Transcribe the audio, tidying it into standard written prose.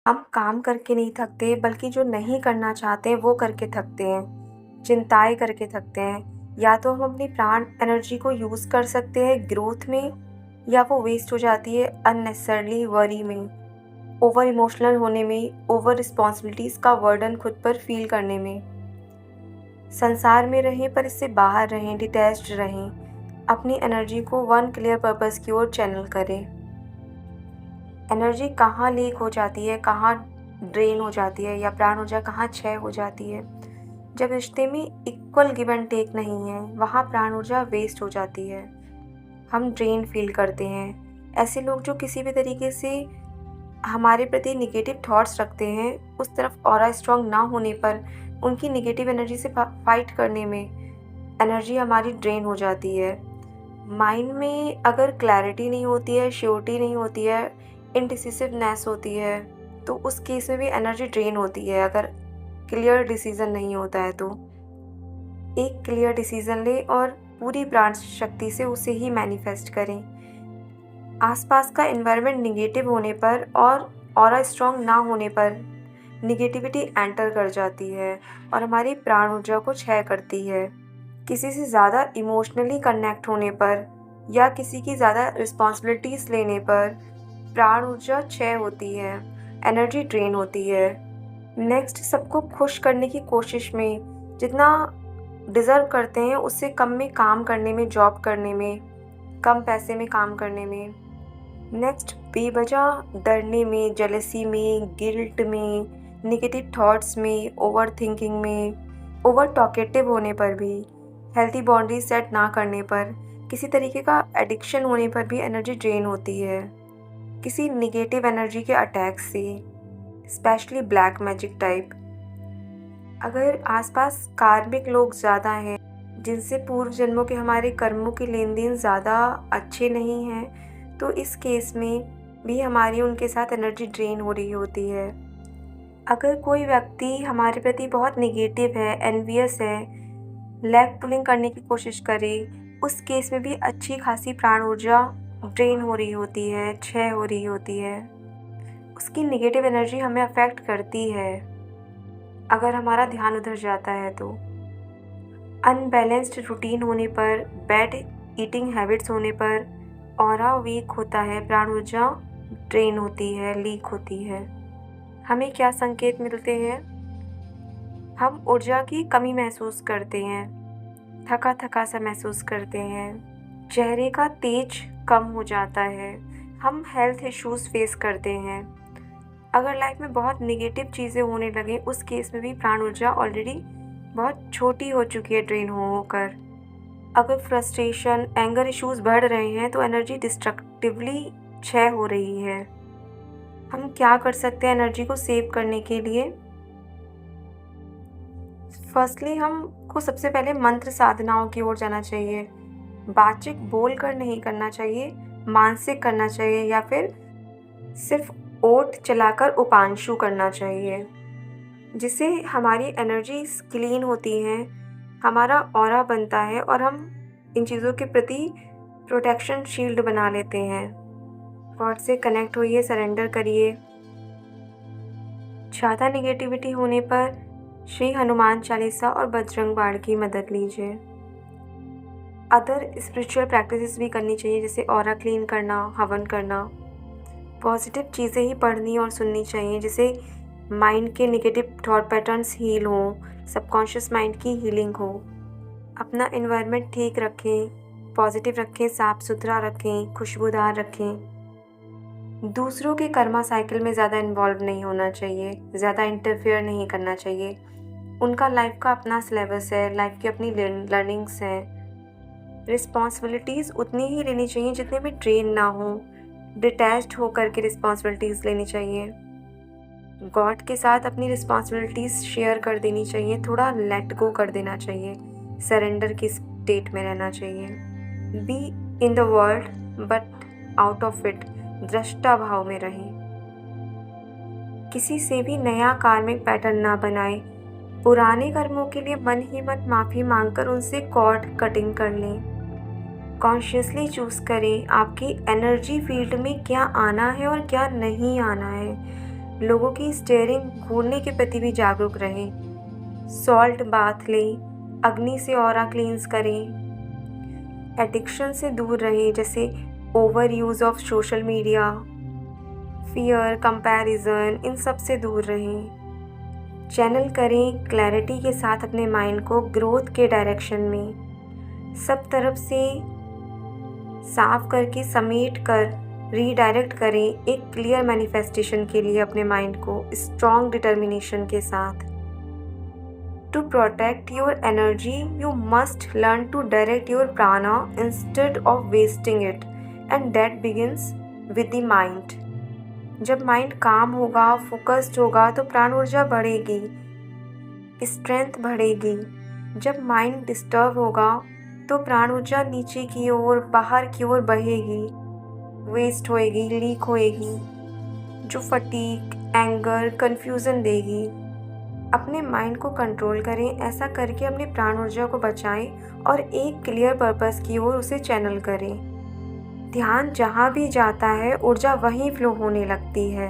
हम काम करके नहीं थकते बल्कि जो नहीं करना चाहते वो करके थकते हैं, चिंताएँ करके थकते हैं। या तो हम अपनी प्राण एनर्जी को यूज़ कर सकते हैं ग्रोथ में या वो वेस्ट हो जाती है अननेसेसरली वरी में, ओवर इमोशनल होने में, ओवर रिस्पॉन्सिबिलिटीज़ का बर्डन खुद पर फ़ील करने में। संसार में रहें पर इससे बाहर रहें, डिटैच्ड रहें। अपनी एनर्जी को वन क्लियर पर्पस की ओर चैनल करें। एनर्जी कहाँ लीक हो जाती है, कहाँ ड्रेन हो जाती है या प्राण ऊर्जा कहाँ क्षय हो जाती है। जब रिश्ते में इक्वल गिव एंड टेक नहीं है, वहाँ प्राण ऊर्जा वेस्ट हो जाती है। हम ड्रेन फील करते हैं। ऐसे लोग जो किसी भी तरीके से हमारे प्रति निगेटिव थॉट्स रखते हैं, उस तरफ ऑरा स्ट्रांग ना होने पर उनकी निगेटिव एनर्जी से फाइट करने में एनर्जी हमारी ड्रेन हो जाती है। माइंड में अगर क्लैरिटी नहीं होती है, श्योरिटी नहीं होती है, इनडिसिसिवनेस होती है, तो उस केस में भी एनर्जी ड्रेन होती है। अगर क्लियर डिसीजन नहीं होता है तो एक क्लियर डिसीजन ले और पूरी प्राण शक्ति से उसे ही मैनिफेस्ट करें। आसपास का एनवायरनमेंट निगेटिव होने पर और ऑरा स्ट्रांग ना होने पर निगेटिविटी एंटर कर जाती है और हमारी प्राण ऊर्जा को क्षय करती है। किसी से ज़्यादा इमोशनली कनेक्ट होने पर या किसी की ज़्यादा रिस्पॉन्सिबिलिटीज़ लेने पर प्राण ऊर्जा क्षय होती है, एनर्जी ड्रेन होती है। नेक्स्ट, सबको खुश करने की कोशिश में जितना डिज़र्व करते हैं उससे कम में काम करने में, जॉब करने में, कम पैसे में काम करने में। नेक्स्ट, बेवजह डरने में, जेलसी में, गिल्ट में, नेगेटिव थॉट्स में, ओवर थिंकिंग में, ओवर टॉकेटिव होने पर भी, हेल्थी बाउंड्रीज सेट ना करने पर, किसी तरीके का एडिक्शन होने पर भी एनर्जी ड्रेन होती है। किसी नेगेटिव एनर्जी के अटैक से, स्पेशली ब्लैक मैजिक टाइप। अगर आसपास कार्मिक लोग ज़्यादा हैं जिनसे पूर्व जन्मों के हमारे कर्मों के लेन देन ज़्यादा अच्छे नहीं हैं, तो इस केस में भी हमारी उनके साथ एनर्जी ड्रेन हो रही होती है। अगर कोई व्यक्ति हमारे प्रति बहुत नेगेटिव है, एनवियस है, लेग पुलिंग करने की कोशिश करे, उस केस में भी अच्छी खासी प्राण ऊर्जा ड्रेन हो रही होती है, क्षय हो रही होती है। उसकी नेगेटिव एनर्जी हमें अफेक्ट करती है अगर हमारा ड्यान उधर जाता है तो। अनबैलेंस्ड रूटीन होने पर, बैड ईटिंग हैबिट्स होने पर ऑरा वीक होता है, प्राण ऊर्जा ड्रेन होती है, लीक होती है। हमें क्या संकेत मिलते हैं? हम ऊर्जा की कमी महसूस करते हैं, थका थका सा महसूस करते हैं, चेहरे का तेज कम हो जाता है, हम हेल्थ इश्यूज़ फेस करते हैं। अगर लाइफ में बहुत नेगेटिव चीज़ें होने लगें, उस केस में भी प्राण ऊर्जा ऑलरेडी बहुत छोटी हो चुकी है ड्रेन होकर। अगर फ्रस्ट्रेशन, एंगर इश्यूज़ बढ़ रहे हैं तो एनर्जी डिस्ट्रक्टिवली क्षय हो रही है। हम क्या कर सकते हैं एनर्जी को सेव करने के लिए? फर्स्टली हमको सबसे पहले मंत्र साधनाओं की ओर जाना चाहिए। वाचिक बोल कर नहीं करना चाहिए, मानसिक करना चाहिए या फिर सिर्फ ओट चलाकर उपांशु करना चाहिए, जिससे हमारी एनर्जी क्लीन होती हैं, हमारा ऑरा बनता है और हम इन चीज़ों के प्रति प्रोटेक्शन शील्ड बना लेते हैं। गॉड से कनेक्ट होइए, सरेंडर करिए। ज़्यादा नेगेटिविटी होने पर श्री हनुमान चालीसा और बजरंग बाण की मदद लीजिए। अदर स्पिरिचुअल प्रैक्टिसेस भी करनी चाहिए, जैसे ऑरा क्लीन करना, हवन करना। पॉजिटिव चीज़ें ही पढ़नी और सुननी चाहिए, जिससे माइंड के नेगेटिव थॉट पैटर्न्स हील हों, सबकॉन्शियस माइंड की हीलिंग हो। अपना एनवायरनमेंट ठीक रखें, पॉजिटिव रखें, साफ़ सुथरा रखें, खुशबूदार रखें। दूसरों के कर्मा साइकिल में ज़्यादा इन्वॉल्व नहीं होना चाहिए, ज़्यादा इंटरफेयर नहीं करना चाहिए। उनका लाइफ का अपना सिलेबस है, लाइफ की अपनी लर्निंग्स हैं। रिस्पॉन्सिबिलिटीज़ उतनी ही लेनी चाहिए जितने में ड्रेन ना हो, डिटैच्ड होकर के रिस्पॉन्सिबिलिटीज़ लेनी चाहिए। गॉड के साथ अपनी रिस्पॉन्सिबिलिटीज़ शेयर कर देनी चाहिए, थोड़ा लेट गो कर देना चाहिए, सरेंडर की स्टेट में रहना चाहिए। Be in the world but out of it, दृष्टा भाव में रहें। किसी से भी नया कार्मिक पैटर्न ना बनाएं। पुराने कर्मों के लिए मन ही मन माफ़ी मांगकर उनसे कॉर्ड कटिंग कर लें। कॉन्शियसली चूज़ करें आपकी एनर्जी फील्ड में क्या आना है और क्या नहीं आना है। लोगों की स्टीयरिंग घूरने के प्रति भी जागरूक रहें। सॉल्ट बाथ लें, अग्नि से ऑरा क्लींस करें। एडिक्शन से दूर रहें, जैसे over use of social media, fear, comparison, इन सब से दूर रहें। चैनल करें क्लैरिटी के साथ अपने माइंड को ग्रोथ के डायरेक्शन में। सब तरफ से साफ करके समेट कर रीडायरेक्ट करें एक क्लियर मैनिफेस्टेशन के लिए अपने माइंड को स्ट्रॉन्ग डिटर्मिनेशन के साथ। To protect your energy, you must learn to direct your prana instead of wasting it, and that begins with the mind. जब माइंड काम होगा, फोकस्ड होगा, तो प्राण ऊर्जा बढ़ेगी, स्ट्रेंथ बढ़ेगी। जब माइंड डिस्टर्ब होगा तो प्राण ऊर्जा नीचे की ओर, बाहर की ओर बहेगी, वेस्ट होएगी, लीक होएगी, जो फटीग, एंगर, कन्फ्यूज़न देगी। अपने माइंड को कंट्रोल करें। ऐसा करके अपनी प्राण ऊर्जा को बचाएं और एक क्लियर पर्पस की ओर उसे चैनल करें। ध्यान जहाँ भी जाता है ऊर्जा वहीं फ्लो होने लगती है।